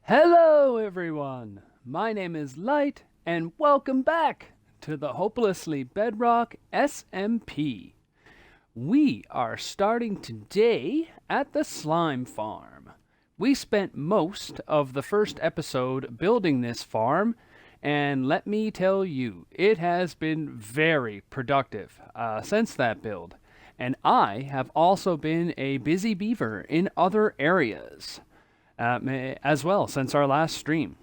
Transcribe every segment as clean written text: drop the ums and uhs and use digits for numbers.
Hello, everyone. My name is Light, and welcome back to the Hopelessly Bedrock SMP. We are starting today at the slime farm. We spent most of the first episode building this farm, and let me tell you, it has been very productive since that build. And I have also been a busy beaver in other areas as well since our last stream.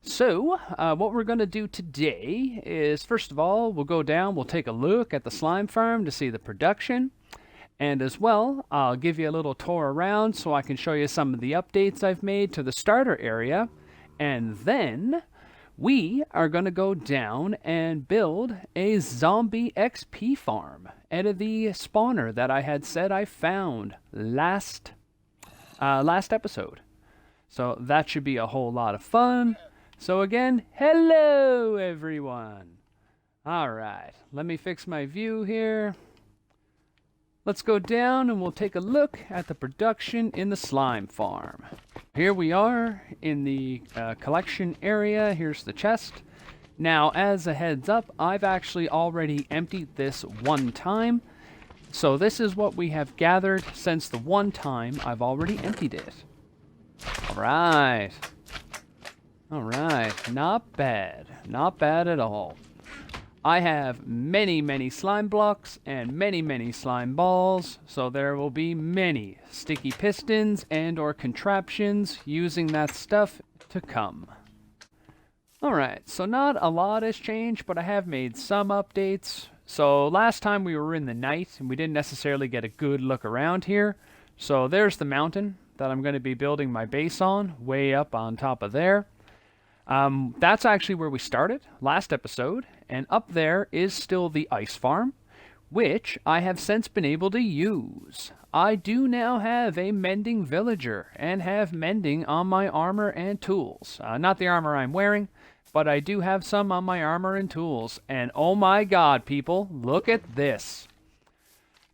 So, what we're going to do today is, first of all, we'll go down, we'll take a look at the slime farm to see the production. And as well, I'll give you a little tour around so I can show you some of the updates I've made to the starter area. And then we are going to go down and build a zombie XP farm out of the spawner that I had said I found last episode. So that should be a whole lot of fun. So again, hello everyone. Alright, let me fix my view here. Let's go down and we'll take a look at the production in the slime farm. Here we are in the collection area. Here's the chest. Now, as a heads up, I've actually already emptied this one time. So this is what we have gathered since the one time I've already emptied it. Alright. Alright. Not bad. Not bad at all. I have many slime blocks and many slime balls, so there will be many sticky pistons and or contraptions using that stuff to come. Alright, so not a lot has changed, but I have made some updates. So last time we were in the night and we didn't necessarily get a good look around here. So there's the mountain that I'm going to be building my base on, way up on top of there. That's actually where we started last episode, and up there is still the ice farm, which I have since been able to use. I do now have a mending villager, and have mending on my armor and tools. Not the armor I'm wearing, but I do have some on my armor and tools, and oh my god, people, look at this.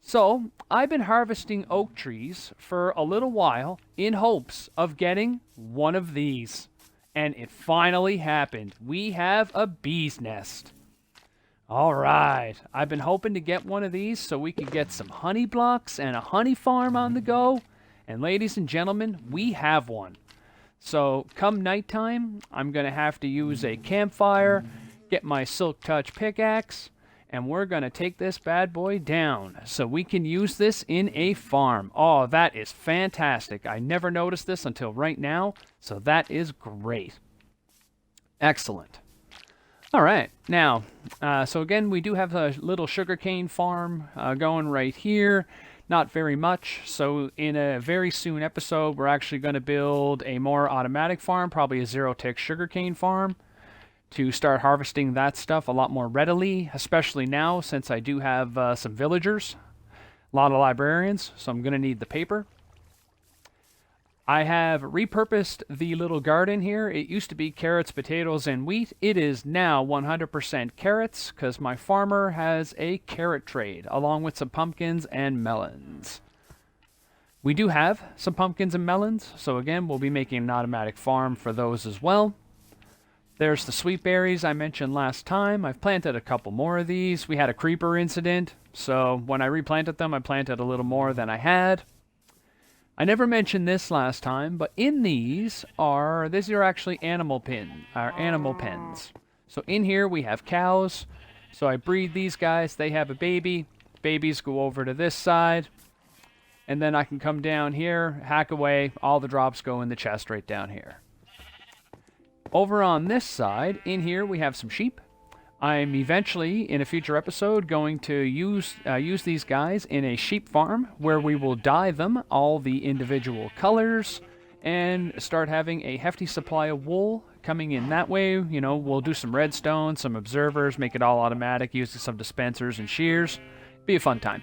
So, I've been harvesting oak trees for a little while in hopes of getting one of these. And it finally happened. We have a bee's nest. Alright, I've been hoping to get one of these so we could get some honey blocks and a honey farm on the go. And ladies and gentlemen, we have one. So, come nighttime, I'm going to have to use a campfire, get my Silk Touch pickaxe, and we're going to take this bad boy down so we can use this in a farm. Oh, that is fantastic. I never noticed this until right now, so that is great. Excellent. All right, now, so again, we do have a little sugarcane farm going right here. Not very much, so in a very soon episode, we're actually going to build a more automatic farm, probably a zero-tick sugarcane farm, to start harvesting that stuff a lot more readily, especially now since I do have some villagers, a lot of librarians, so I'm going to need the paper. I have repurposed the little garden here. It used to be carrots, potatoes, and wheat. It is now 100% carrots because my farmer has a carrot trade along with some pumpkins and melons. We do have some pumpkins and melons, so again, we'll be making an automatic farm for those as well. There's the sweet berries I mentioned last time. I've planted a couple more of these. We had a creeper incident, so when I replanted them, I planted a little more than I had. I never mentioned this last time, but in these are actually animal pens. So in here we have cows. So I breed these guys. They have a baby. Babies go over to this side. And then I can come down here, hack away. All the drops go in the chest right down here. Over on this side, in here, we have some sheep. I'm eventually, in a future episode, going to use these guys in a sheep farm where we will dye them all the individual colors and start having a hefty supply of wool coming in that way. You know, we'll do some redstone, some observers, make it all automatic, using some dispensers and shears. Be a fun time.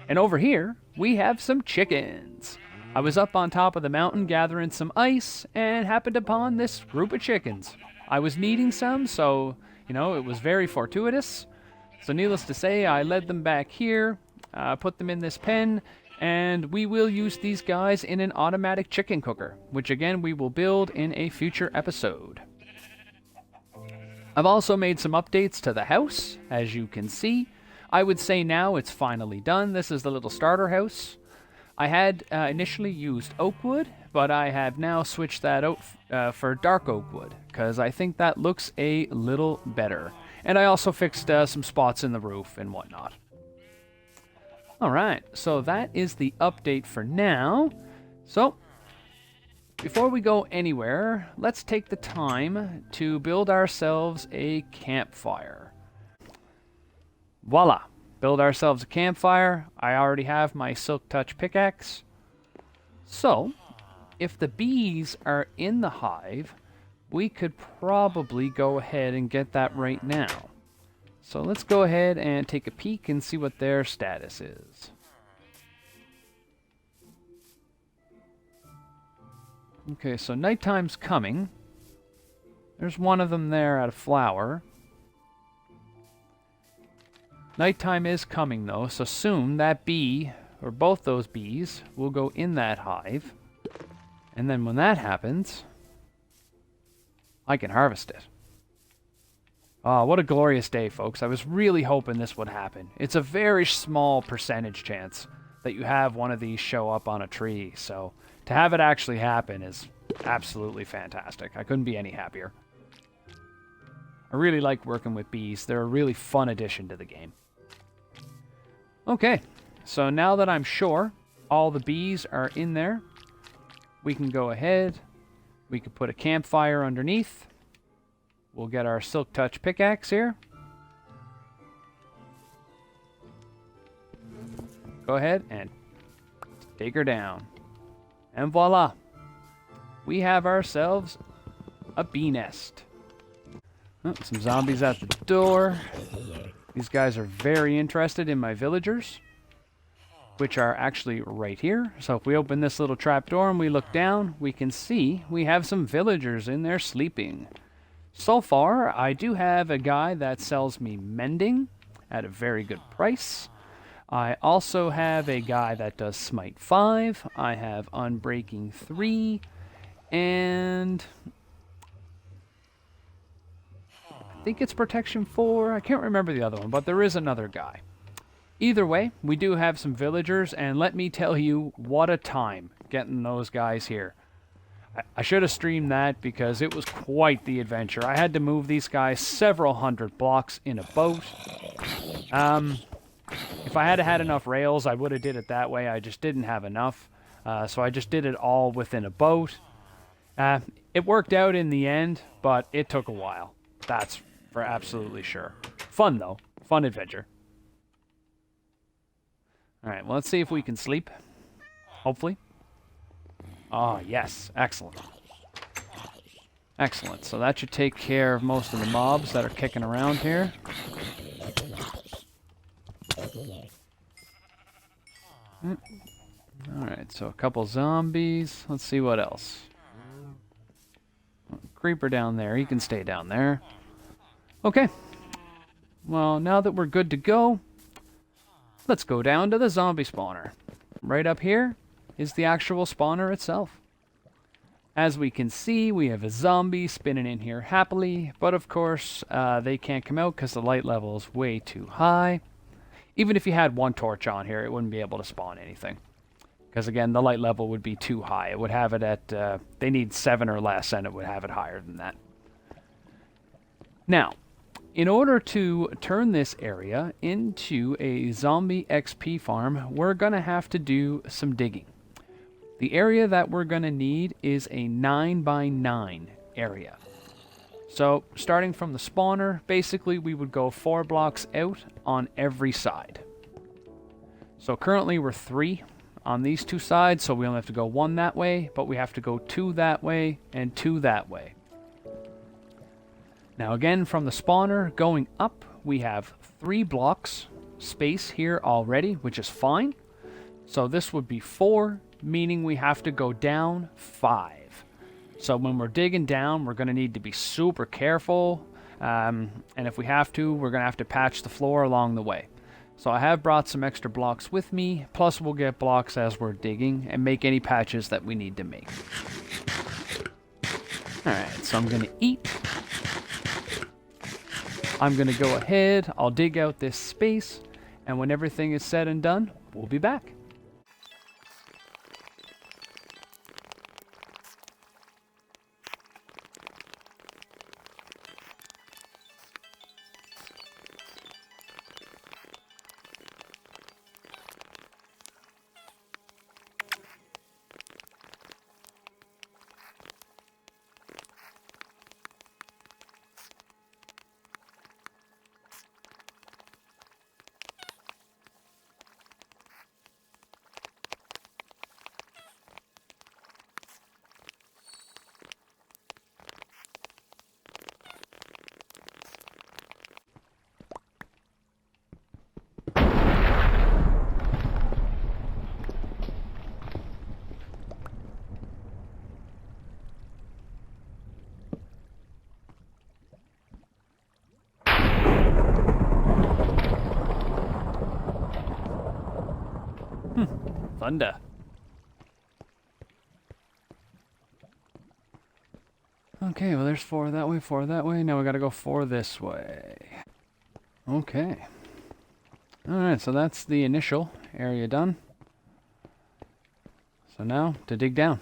And over here, we have some chickens. I was up on top of the mountain gathering some ice and happened upon this group of chickens. I was needing some, so, you know, it was very fortuitous. So needless to say, I led them back here, put them in this pen, And we will use these guys in an automatic chicken cooker, which again we will build in a future episode. I've also made some updates to the house, as you can see. I would say now it's finally done. This is the little starter house. I had initially used oak wood, but I have now switched that out for dark oak wood, because I think that looks a little better. And I also fixed some spots in the roof and whatnot. Alright, so that is the update for now. So, before we go anywhere, let's take the time to build ourselves a campfire. Voila! Build ourselves a campfire. I already have my Silk Touch pickaxe. So, if the bees are in the hive, we could probably go ahead and get that right now. So let's go ahead and take a peek and see what their status is. Okay, so nighttime's coming. There's one of them there at a flower. Nighttime is coming though, so soon that bee, or both those bees, will go in that hive. And then when that happens, I can harvest it. Oh, what a glorious day, folks. I was really hoping this would happen. It's a very small percentage chance that you have one of these show up on a tree, so to have it actually happen is absolutely fantastic. I couldn't be any happier. I really like working with bees. They're a really fun addition to the game. Okay, so now that I'm sure all the bees are in there, we can go ahead. We can put a campfire underneath. We'll get our Silk Touch pickaxe here. Go ahead and take her down. And voila! We have ourselves a bee nest. Oh, some zombies at the door. These guys are very interested in my villagers, which are actually right here. So if we open this little trapdoor and we look down, we can see we have some villagers in there sleeping. So far, I do have a guy that sells me mending at a very good price. I also have a guy that does Smite 5. I have Unbreaking 3. And I think it's Protection 4. I can't remember the other one, but there is another guy. Either way, we do have some villagers, and let me tell you, what a time getting those guys here. I should have streamed that because it was quite the adventure. I had to move these guys several hundred blocks in a boat. If I had had enough rails, I would have did it that way. I just didn't have enough. So I just did it all within a boat. It worked out in the end, but it took a while. That's for absolutely sure. Fun, though. Fun adventure. Alright, well, let's see if we can sleep. Hopefully. Oh, yes. Excellent. Excellent. So that should take care of most of the mobs that are kicking around here. Alright, so a couple zombies. Let's see what else. Creeper down there. He can stay down there. Okay. Well, now that we're good to go, let's go down to the zombie spawner. Right up here is the actual spawner itself. As we can see, we have a zombie spinning in here happily, but of course, they can't come out because the light level is way too high. Even if you had one torch on here, it wouldn't be able to spawn anything. Because again, the light level would be too high. It would have it at, they need 7 or less, and it would have it higher than that. Now, in order to turn this area into a zombie XP farm, we're going to have to do some digging. The area that we're going to need is a 9x9 area. So, starting from the spawner, basically we would go 4 blocks out on every side. So currently we're 3 on these 2 sides, so we only have to go 1 that way, but we have to go 2 that way and 2 that way. Now again, from the spawner going up, we have 3 blocks space here already, which is fine. So this would be 4, meaning we have to go down 5. So when we're digging down, we're going to need to be super careful. And if we have to, we're going to have to patch the floor along the way. So I have brought some extra blocks with me, plus we'll get blocks as we're digging and make any patches that we need to make. Alright, so I'm going to eat. I'm going to go ahead, I'll dig out this space, and when everything is said and done, we'll be back. Thunder. Okay, well there's 4 that way, 4 that way. Now we gotta go 4 this way. Okay. Alright, so that's the initial area done. So now to dig down.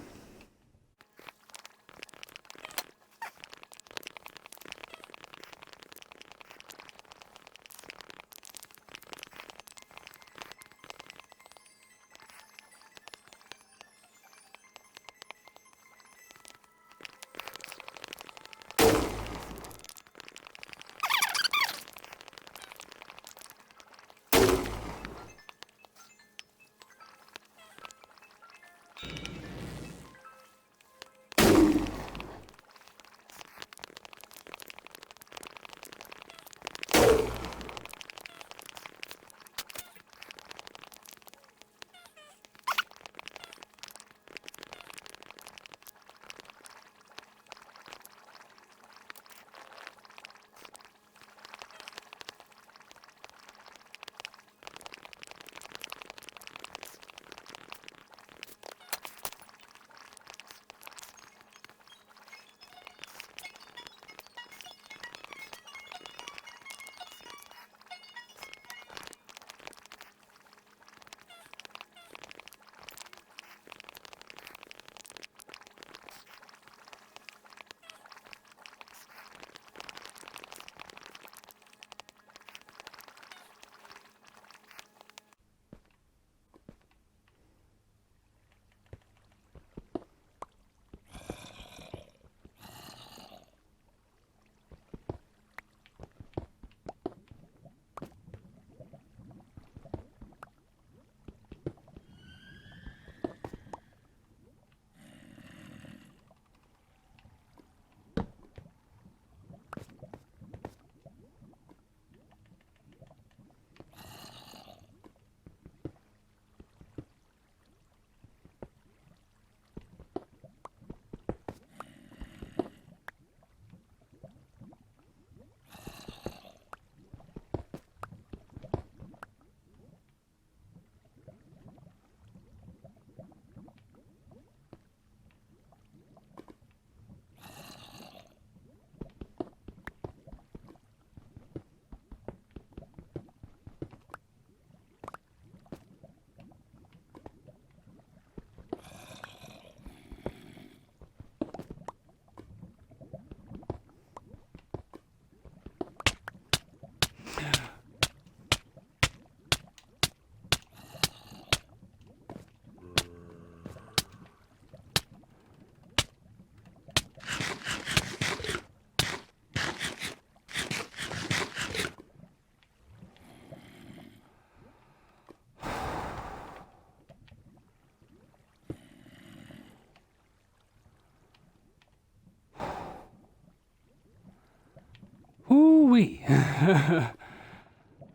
Hoo-wee.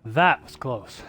That was close.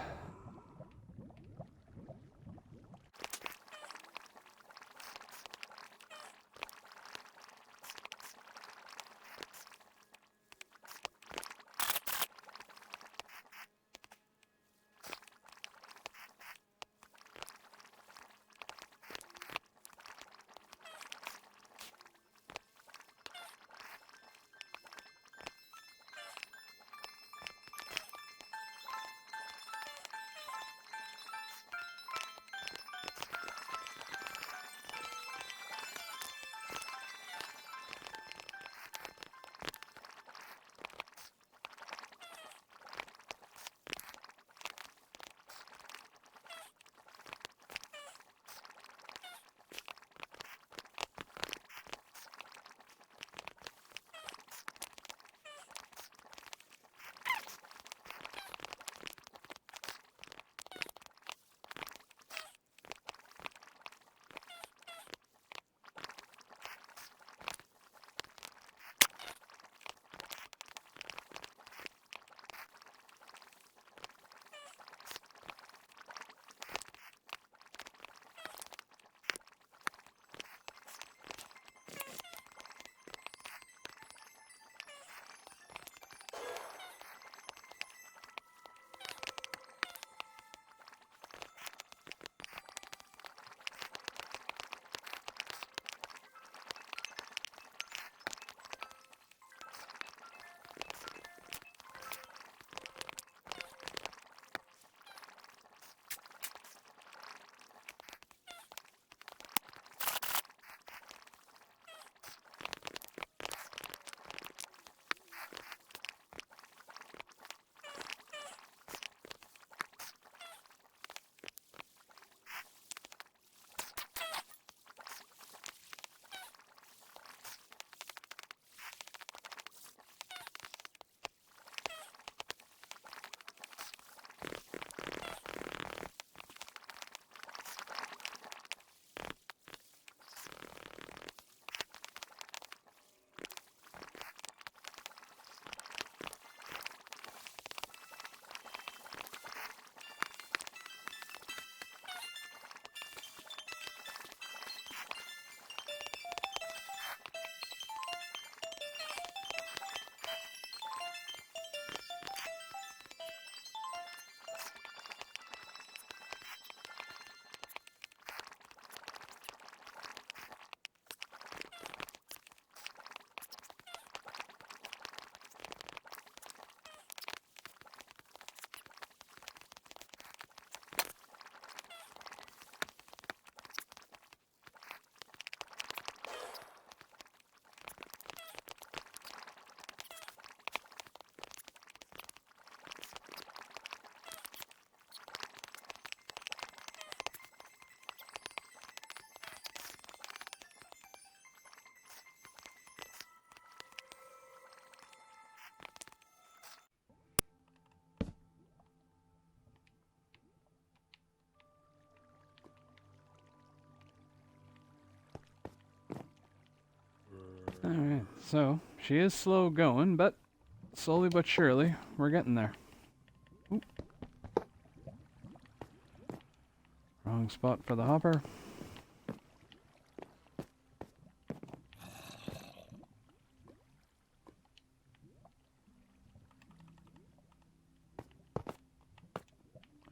Alright, so she is slow going, but slowly but surely, we're getting there. Oop. Wrong spot for the hopper.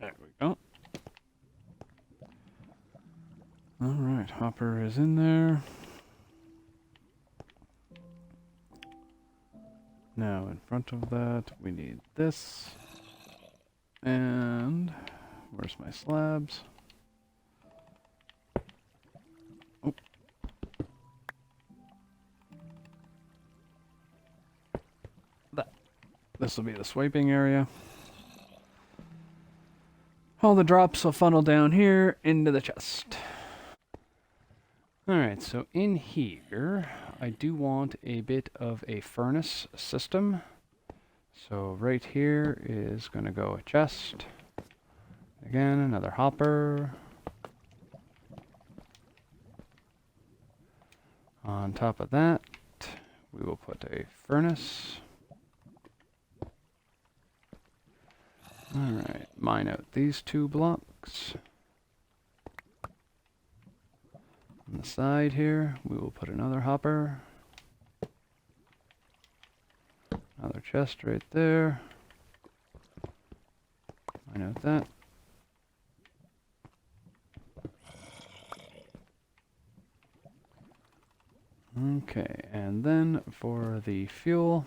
There we go. Alright, hopper is in there. Now in front of that, we need this. And where's my slabs? Oh. That. This will be the swiping area. All the drops will funnel down here into the chest. Alright, so in here, I do want a bit of a furnace system. So right here is going to go a chest. Again, another hopper. On top of that, we will put a furnace. Alright, mine out these 2 blocks. On the side here, we will put another hopper. Another chest right there. Mine out that. Okay, and then for the fuel,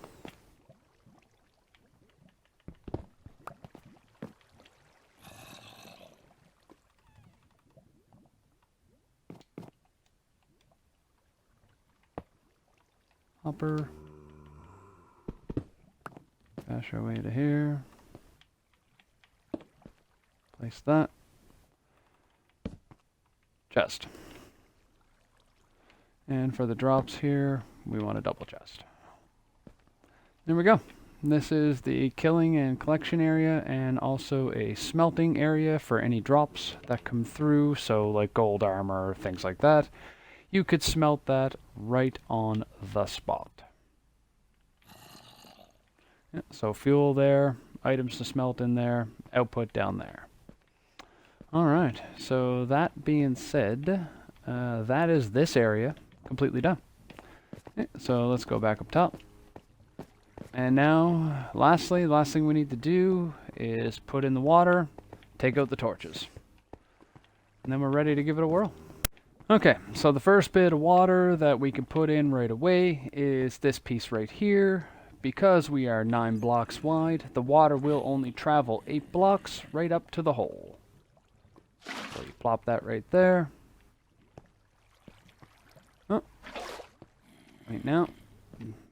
hopper, dash our way to here, place that, chest. And for the drops here, we want a double chest. There we go. This is the killing and collection area, and also a smelting area for any drops that come through, so like gold armor, things like that. You could smelt that right on the spot. Yeah, so fuel there, items to smelt in there, output down there. Alright, so that being said, that is this area completely done. Okay, so let's go back up top. And now, lastly, the last thing we need to do is put in the water, take out the torches. And then we're ready to give it a whirl. Okay, so the first bit of water that we can put in right away is this piece right here. Because we are 9 blocks wide, the water will only travel 8 blocks right up to the hole. So you plop that right there. Oh, wait now.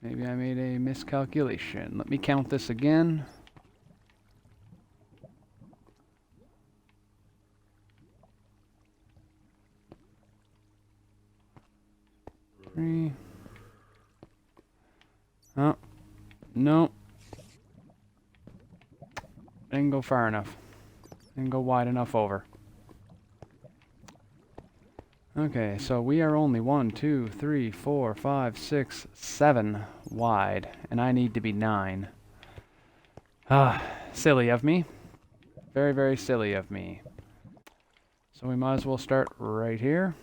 Maybe I made a miscalculation. Let me count this again. Three. Oh, no. Didn't go far enough. Didn't go wide enough over. Okay, so we are only 1, 2, 3, 4, 5, 6, 7 wide, and I need to be 9. Ah, silly of me. Very, very silly of me. So we might as well start right here.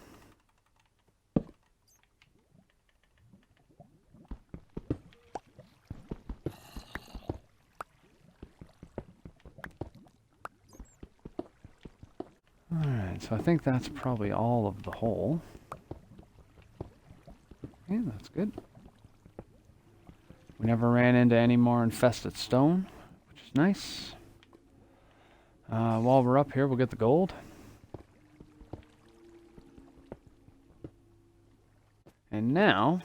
Alright, so I think that's probably all of the hole. Yeah, that's good. We never ran into any more infested stone, which is nice. While we're up here, we'll get the gold. And now,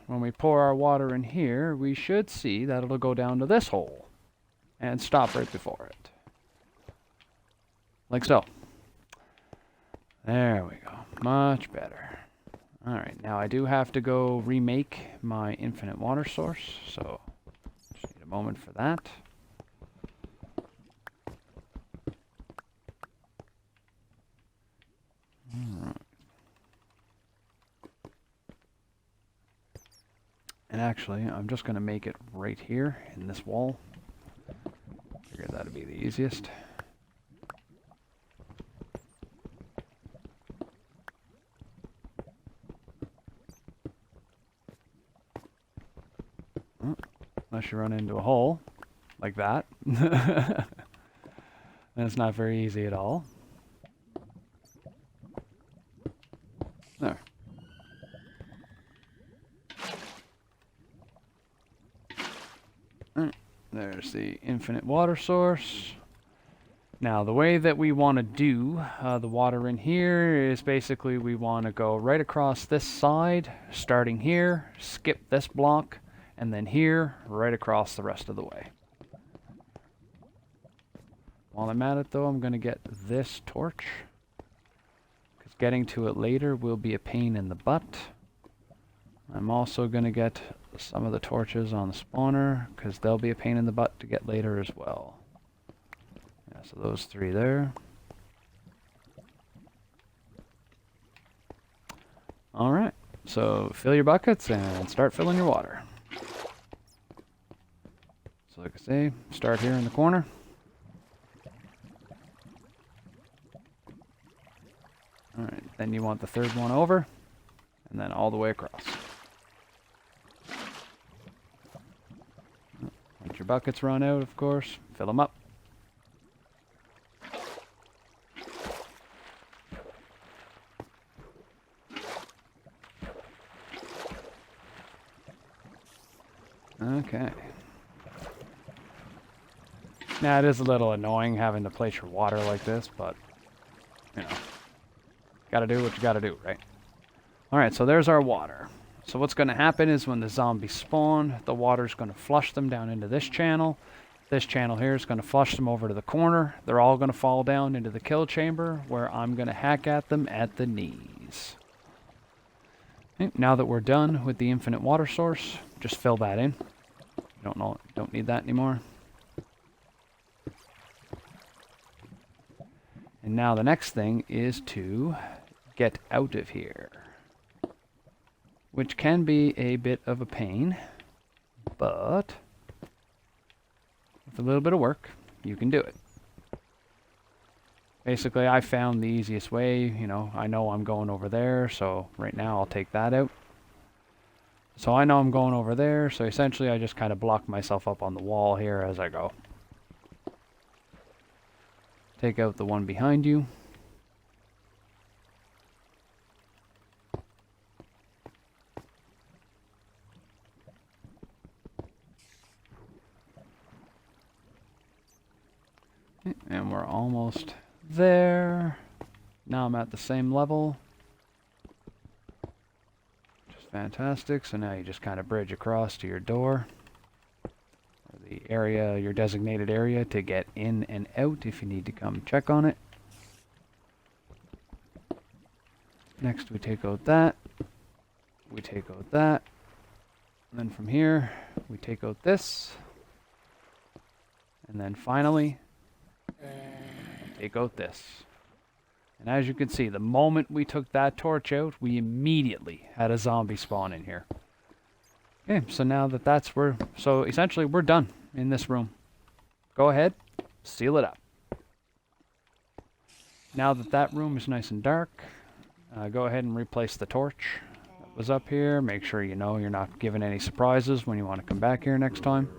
when we pour our water in here, we should see that it'll go down to this hole and stop right before it. Like so. There we go. Much better. Alright, now I do have to go remake my infinite water source, so just need a moment for that. Alright. And actually, I'm just going to make it right here in this wall. Figured that'd be the easiest. Oh, unless you run into a hole like that. Then it's not very easy at all. There. There's the infinite water source. Now, the way that we want to do the water in here is basically we want to go right across this side, starting here, skip this block, and then here, right across the rest of the way. While I'm at it, though, I'm going to get this torch, because getting to it later will be a pain in the butt. I'm also going to get some of the torches on the spawner, because they'll be a pain in the butt to get later as well. Yeah, so those 3 there. Alright, so fill your buckets and start filling your water. So like I say, start here in the corner. Alright, then you want the 3rd one over, and then all the way across. Once your buckets run out, of course, fill them up. Okay. Now, it is a little annoying having to place your water like this, but, you know, gotta do what you gotta do, right? Alright, so there's our water. So what's going to happen is when the zombies spawn, the water's going to flush them down into this channel. This channel here is going to flush them over to the corner. They're all going to fall down into the kill chamber, where I'm going to hack at them at the knees. Okay, now that we're done with the infinite water source, just fill that in. Don't need that anymore. And now the next thing is to get out of here, which can be a bit of a pain, but with a little bit of work, you can do it. Basically, I found the easiest way. You know I'm going over there, so right now I'll take that out. So I know I'm going over there, so essentially I just kind of block myself up on the wall here as I go. Take out the one behind you. And we're almost there. Now I'm at the same level. Just fantastic. So now you just kind of bridge across to your door. Or the area, your designated area to get in and out if you need to come check on it. Next we take out that. We take out that. And then from here, we take out this. And then finally, take out this. And as you can see, the moment we took that torch out, we immediately had a zombie spawn in here. Okay, so now that that's where... So essentially, we're done in this room. Go ahead, seal it up. Now that that room is nice and dark, go ahead and replace the torch that was up here. Make sure you know you're not given any surprises when you want to come back here next time.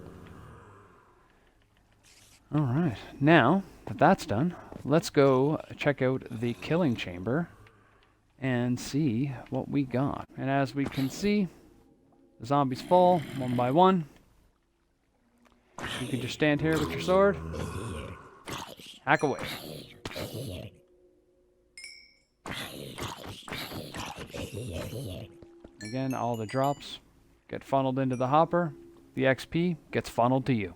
Alright, now that that's done, let's go check out the killing chamber and see what we got. And as we can see, the zombies fall one by one. You can just stand here with your sword, hack away. Again, all the drops get funneled into the hopper. The XP gets funneled to you.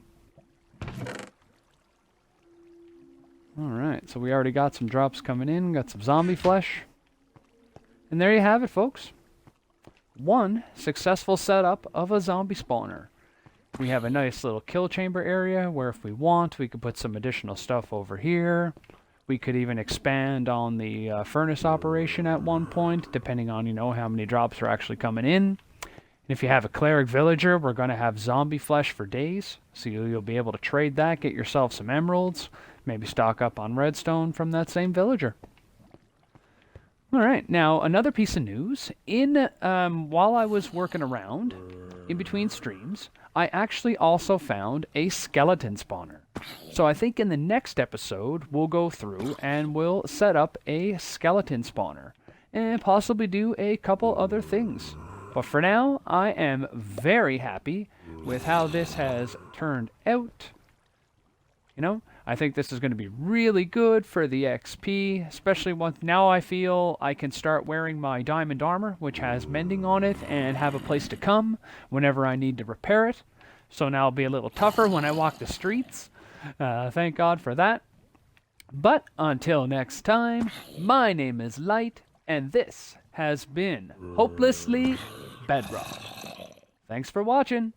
Alright, so we already got some drops coming in, got some zombie flesh. And there you have it, folks. One successful setup of a zombie spawner. We have a nice little kill chamber area where if we want, we could put some additional stuff over here. We could even expand on the furnace operation at one point, depending on, how many drops are actually coming in. If you have a cleric villager, we're going to have zombie flesh for days, so you'll be able to trade that, get yourself some emeralds, maybe stock up on redstone from that same villager. All right, now another piece of news. While I was working around, in between streams, I actually also found a skeleton spawner. So I think in the next episode, we'll go through and we'll set up a skeleton spawner, and possibly do a couple other things. But for now, I am very happy with how this has turned out. You know, I think this is going to be really good for the XP, especially once now I feel I can start wearing my diamond armor, which has mending on it, and have a place to come whenever I need to repair it. So now it'll be a little tougher when I walk the streets. Thank God for that. But until next time, my name is Light, and this has been Hopelessly Bedrock. Thanks for watching.